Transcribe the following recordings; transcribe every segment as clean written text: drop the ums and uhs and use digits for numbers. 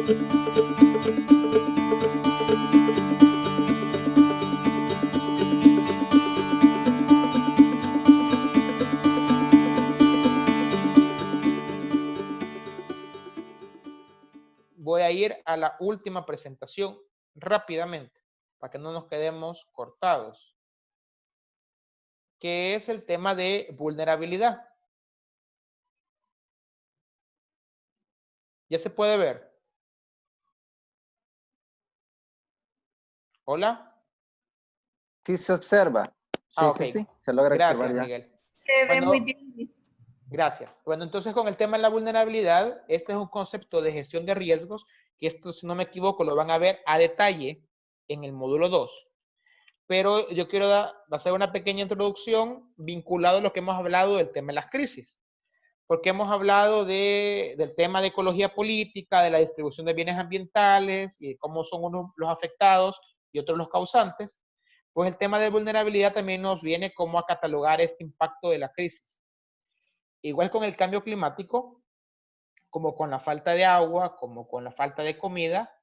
Voy a ir a la última presentación rápidamente, para que no nos quedemos cortados, que es el tema de vulnerabilidad. ¿Ya se puede ver? ¿Hola? Sí se observa. Sí, Ok. sí, se logra observar Gracias, ya. Miguel. Se ve muy Bueno, bien, Luis. gracias. Bueno, entonces con el tema de la vulnerabilidad, este es un concepto de gestión de riesgos, que esto, si no me equivoco, lo van a ver a detalle en el módulo 2. Pero yo quiero hacer una pequeña introducción vinculado a lo que hemos hablado del tema de las crisis. Porque hemos hablado del tema de ecología política, de la distribución de bienes ambientales y de cómo son unos los afectados y otros los causantes. Pues el tema de vulnerabilidad también nos viene como a catalogar este impacto de la crisis. Igual con el cambio climático, como con la falta de agua, como con la falta de comida,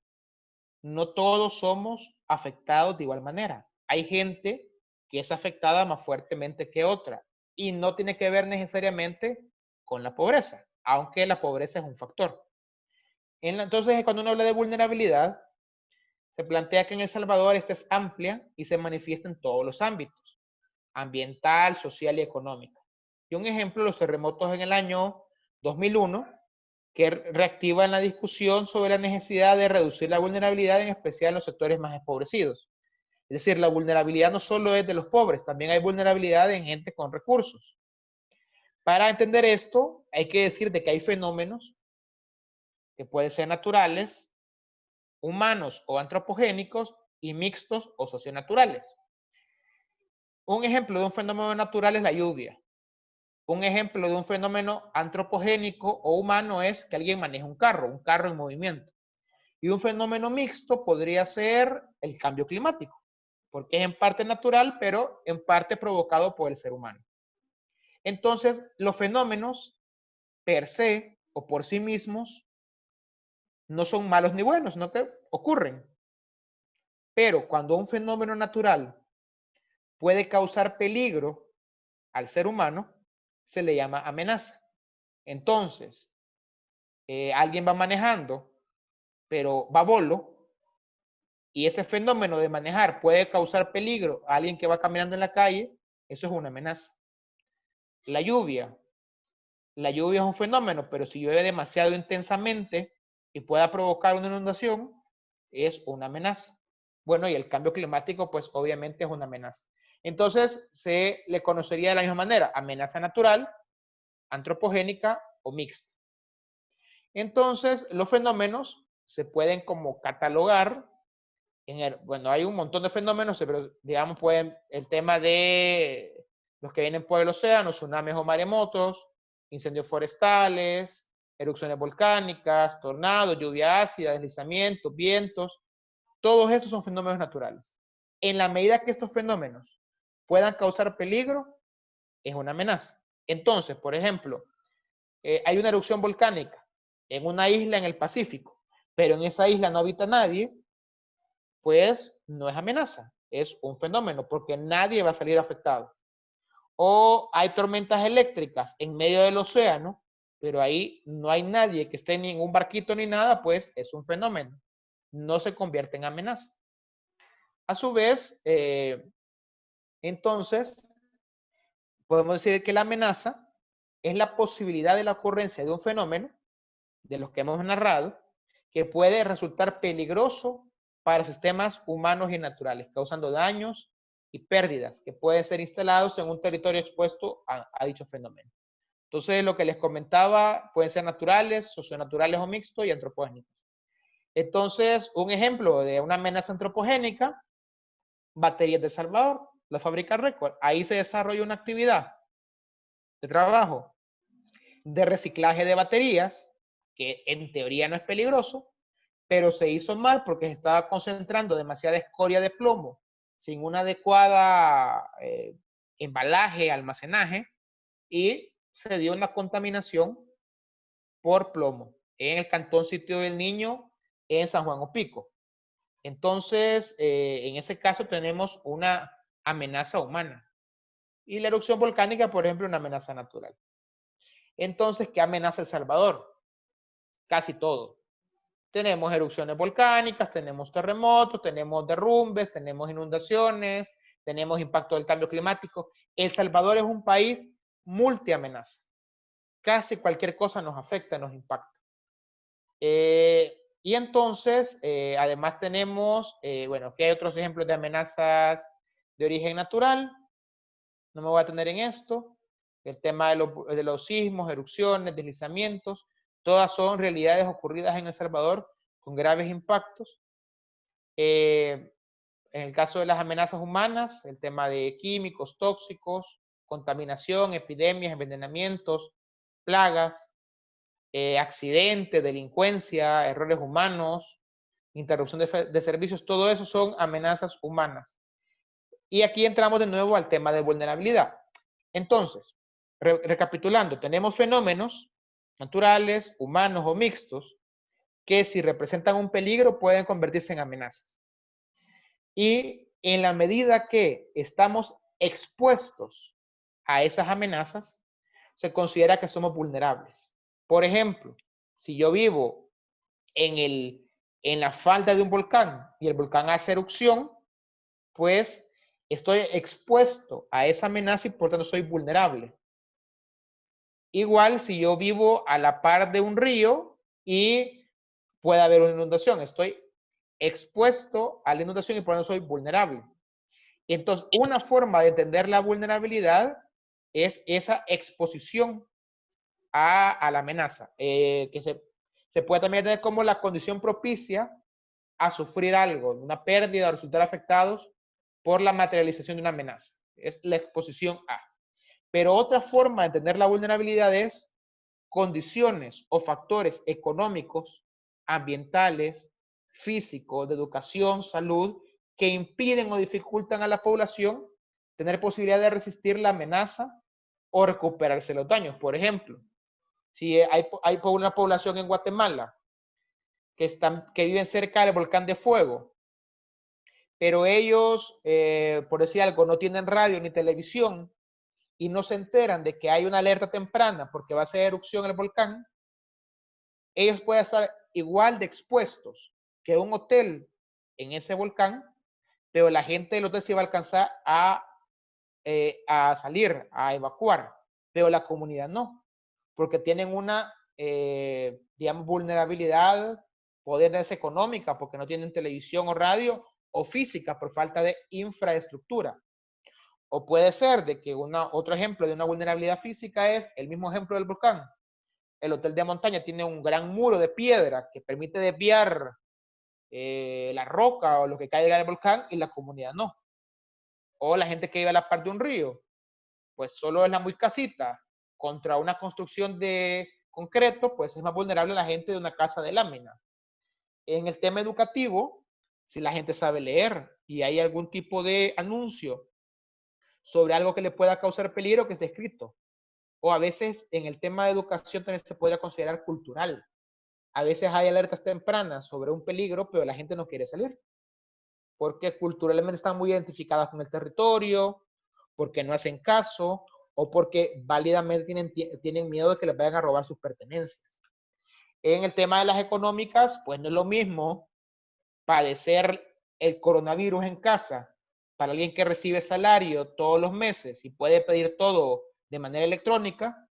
no todos somos afectados de igual manera. Hay gente que es afectada más fuertemente que otra y no tiene que ver necesariamente con la pobreza, aunque la pobreza es un factor. Entonces, cuando uno habla de vulnerabilidad, se plantea que en El Salvador esta es amplia y se manifiesta en todos los ámbitos, ambiental, social y económico. Y un ejemplo, los terremotos en el año 2001, que reactivan la discusión sobre la necesidad de reducir la vulnerabilidad, en especial en los sectores más empobrecidos. Es decir, la vulnerabilidad no solo es de los pobres, también hay vulnerabilidad en gente con recursos. Para entender esto, hay que decir de que hay fenómenos que pueden ser naturales, humanos o antropogénicos, y mixtos o socionaturales. Un ejemplo de un fenómeno natural es la lluvia. Un ejemplo de un fenómeno antropogénico o humano es que alguien maneja un carro en movimiento. Y un fenómeno mixto podría ser el cambio climático, porque es en parte natural, pero en parte provocado por el ser humano. Entonces, los fenómenos per se o por sí mismos no son malos ni buenos, sino que ocurren. Pero cuando un fenómeno natural puede causar peligro al ser humano, se le llama amenaza. Entonces, alguien va manejando, pero va bolo, y ese fenómeno de manejar puede causar peligro a alguien que va caminando en la calle, eso es una amenaza. La lluvia. La lluvia es un fenómeno, pero si llueve demasiado intensamente y pueda provocar una inundación, es una amenaza. Bueno, y el cambio climático, pues obviamente es una amenaza. Entonces, se le conocería de la misma manera, amenaza natural, antropogénica o mixta. Entonces, los fenómenos se pueden como catalogar bueno, hay un montón de fenómenos, pero digamos, pueden, el tema de los que vienen por el océano, tsunamis o maremotos, incendios forestales, erupciones volcánicas, tornados, lluvia ácida, deslizamientos, vientos, todos esos son fenómenos naturales. En la medida que estos fenómenos puedan causar peligro, es una amenaza. Entonces, por ejemplo, hay una erupción volcánica en una isla en el Pacífico, pero en esa isla no habita nadie, pues no es amenaza, es un fenómeno, porque nadie va a salir afectado. O hay tormentas eléctricas en medio del océano, pero ahí no hay nadie que esté en ningún barquito ni nada, pues es un fenómeno. No se convierte en amenaza. A su vez, entonces, podemos decir que la amenaza es la posibilidad de la ocurrencia de un fenómeno, de los que hemos narrado, que puede resultar peligroso para sistemas humanos y naturales, causando daños y pérdidas que pueden ser instalados en un territorio expuesto a dicho fenómeno. Entonces, lo que les comentaba pueden ser naturales, socionaturales o mixtos y antropogénicos. Entonces, un ejemplo de una amenaza antropogénica, Baterías de Salvador, la fábrica Record. Ahí se desarrolla una actividad de trabajo de reciclaje de baterías, que en teoría no es peligroso, pero se hizo mal porque se estaba concentrando demasiada escoria de plomo sin una adecuada embalaje, almacenaje, y se dio una contaminación por plomo en el Cantón Sitio del Niño en San Juan Opico. Entonces, en ese caso tenemos una amenaza humana. Y la erupción volcánica, por ejemplo, una amenaza natural. Entonces, ¿qué amenaza El Salvador? Casi todo. Tenemos erupciones volcánicas, tenemos terremotos, tenemos derrumbes, tenemos inundaciones, tenemos impacto del cambio climático. El Salvador es un país multiamenaza. Casi cualquier cosa nos afecta, nos impacta. Y entonces, además tenemos, bueno, que hay otros ejemplos de amenazas de origen natural. No me voy a tener en esto. El tema de los sismos, erupciones, deslizamientos, todas son realidades ocurridas en El Salvador con graves impactos. En el caso de las amenazas humanas, el tema de químicos, tóxicos, contaminación, epidemias, envenenamientos, plagas, accidentes, delincuencia, errores humanos, interrupción de servicios, todo eso son amenazas humanas. Y aquí entramos de nuevo al tema de vulnerabilidad. Entonces, recapitulando, tenemos fenómenos naturales, humanos o mixtos, que si representan un peligro pueden convertirse en amenazas. Y en la medida que estamos expuestos a esas amenazas, se considera que somos vulnerables. Por ejemplo, si yo vivo en la falda de un volcán y el volcán hace erupción, pues estoy expuesto a esa amenaza y por tanto soy vulnerable. Igual si yo vivo a la par de un río y puede haber una inundación, estoy expuesto a la inundación y por tanto soy vulnerable. Entonces, una forma de entender la vulnerabilidad es esa exposición a la amenaza, que se puede también tener como la condición propicia a sufrir algo, una pérdida o resultar afectados por la materialización de una amenaza. Es la exposición a. Pero otra forma de entender la vulnerabilidad es condiciones o factores económicos, ambientales, físicos, de educación, salud, que impiden o dificultan a la población tener posibilidad de resistir la amenaza o recuperarse los daños. Por ejemplo, si hay una población en Guatemala que viven cerca del volcán de fuego, pero ellos, por decir algo, no tienen radio ni televisión y no se enteran de que hay una alerta temprana porque va a ser erupción el volcán, ellos pueden estar igual de expuestos que un hotel en ese volcán, pero la gente del hotel sí va a alcanzar a salir, a evacuar, pero la comunidad no, porque tienen una, digamos, vulnerabilidad, poder económica, porque no tienen televisión o radio, o física por falta de infraestructura. O puede ser de que otro ejemplo de una vulnerabilidad física es el mismo ejemplo del volcán. El hotel de montaña tiene un gran muro de piedra que permite desviar la roca o lo que caiga del volcán y la comunidad no. O la gente que vive a la par de un río, pues solo es la muy casita contra una construcción de concreto, pues es más vulnerable la gente de una casa de lámina. En el tema educativo, si la gente sabe leer y hay algún tipo de anuncio sobre algo que le pueda causar peligro que esté escrito. O a veces en el tema de educación también se podría considerar cultural. A veces hay alertas tempranas sobre un peligro, pero la gente no quiere salir. Porque culturalmente están muy identificadas con el territorio, porque no hacen caso, o porque válidamente tienen miedo de que les vayan a robar sus pertenencias. En el tema de las económicas, pues no es lo mismo padecer el coronavirus en casa para alguien que recibe salario todos los meses y puede pedir todo de manera electrónica,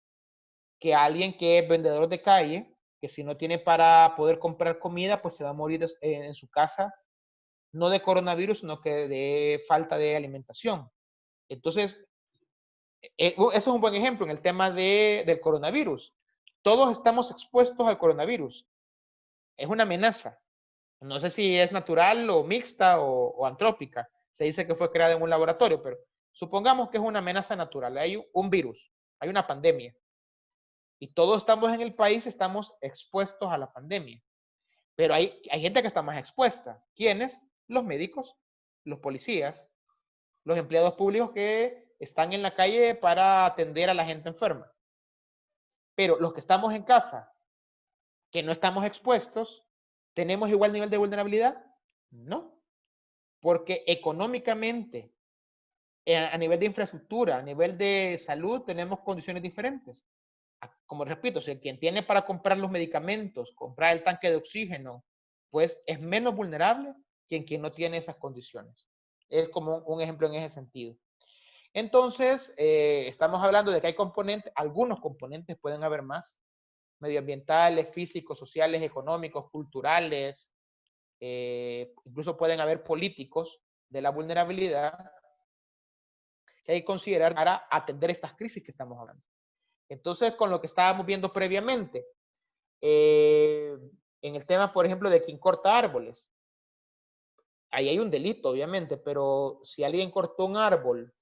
que alguien que es vendedor de calle, que si no tiene para poder comprar comida, pues se va a morir en su casa, no de coronavirus, sino que de falta de alimentación. Entonces, eso es un buen ejemplo en el tema del coronavirus. Todos estamos expuestos al coronavirus. Es una amenaza. No sé si es natural o mixta o antrópica. Se dice que fue creada en un laboratorio, pero supongamos que es una amenaza natural. Hay un virus, hay una pandemia. Y todos estamos en el país, estamos expuestos a la pandemia. Pero hay gente que está más expuesta. ¿Quiénes? Los médicos, los policías, los empleados públicos que están en la calle para atender a la gente enferma. Pero los que estamos en casa, que no estamos expuestos, ¿Tenemos igual nivel de vulnerabilidad? No, porque económicamente, a nivel de infraestructura, a nivel de salud, tenemos condiciones diferentes. Como repito, si quien tiene para comprar los medicamentos, comprar el tanque de oxígeno, pues es menos vulnerable que quien no tiene esas condiciones. Es como un ejemplo en ese sentido. Entonces, estamos hablando de que hay componentes, algunos componentes, pueden haber más, medioambientales, físicos, sociales, económicos, culturales, incluso pueden haber políticos de la vulnerabilidad que hay que considerar para atender estas crisis que estamos hablando. Entonces, con lo que estábamos viendo previamente, en el tema, por ejemplo, de quien corta árboles, ahí hay un delito, obviamente, pero si alguien cortó un árbol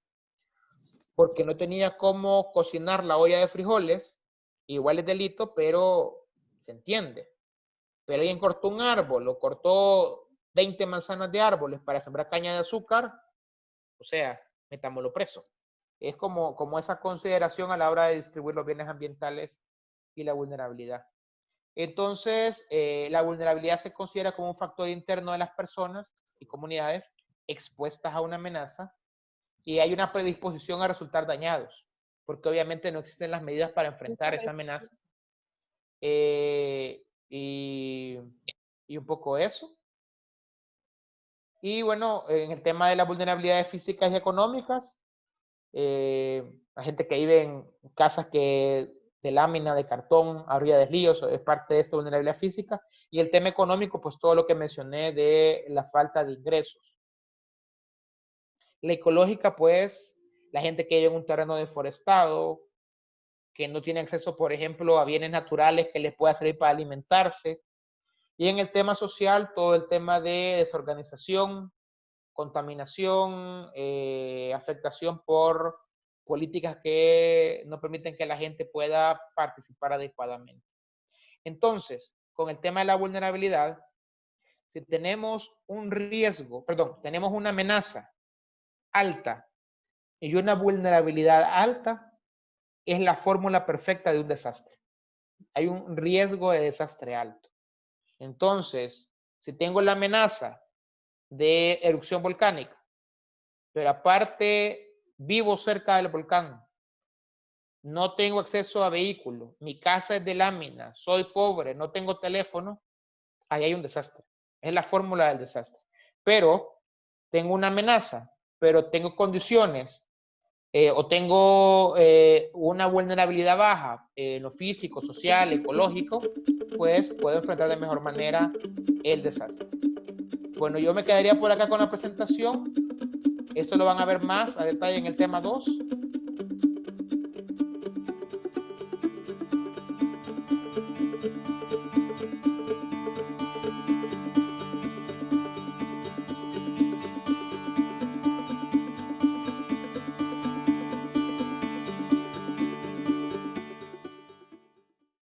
porque no tenía cómo cocinar la olla de frijoles, igual es delito, pero se entiende. Pero alguien cortó un árbol o cortó 20 manzanas de árboles para sembrar caña de azúcar, o sea, metámoslo preso. Es como esa consideración a la hora de distribuir los bienes ambientales y la vulnerabilidad. Entonces, la vulnerabilidad se considera como un factor interno de las personas y comunidades expuestas a una amenaza y hay una predisposición a resultar dañados, porque obviamente no existen las medidas para enfrentar esa amenaza. Y un poco eso. Y bueno, en el tema de las vulnerabilidades físicas y económicas, la gente que vive en casas de lámina, de cartón, habría deslíos, es parte de esta vulnerabilidad física. Y el tema económico, pues todo lo que mencioné de la falta de ingresos. La ecológica, pues, la gente que vive en un terreno deforestado, que no tiene acceso, por ejemplo, a bienes naturales que les pueda servir para alimentarse. Y en el tema social, todo el tema de desorganización, contaminación, afectación por políticas que no permiten que la gente pueda participar adecuadamente. Entonces, con el tema de la vulnerabilidad, si tenemos un riesgo, perdón, tenemos una amenaza alta y una vulnerabilidad alta, es la fórmula perfecta de un desastre. Hay un riesgo de desastre alto. Entonces, si tengo la amenaza de erupción volcánica, pero aparte vivo cerca del volcán, no tengo acceso a vehículos, mi casa es de lámina, soy pobre, no tengo teléfono, ahí hay un desastre. Es la fórmula del desastre. Pero tengo una amenaza, pero tengo condiciones o tengo una vulnerabilidad baja en lo físico, social, ecológico, pues puedo enfrentar de mejor manera el desastre. Bueno, yo me quedaría por acá con la presentación. Esto lo van a ver más a detalle en el tema 2.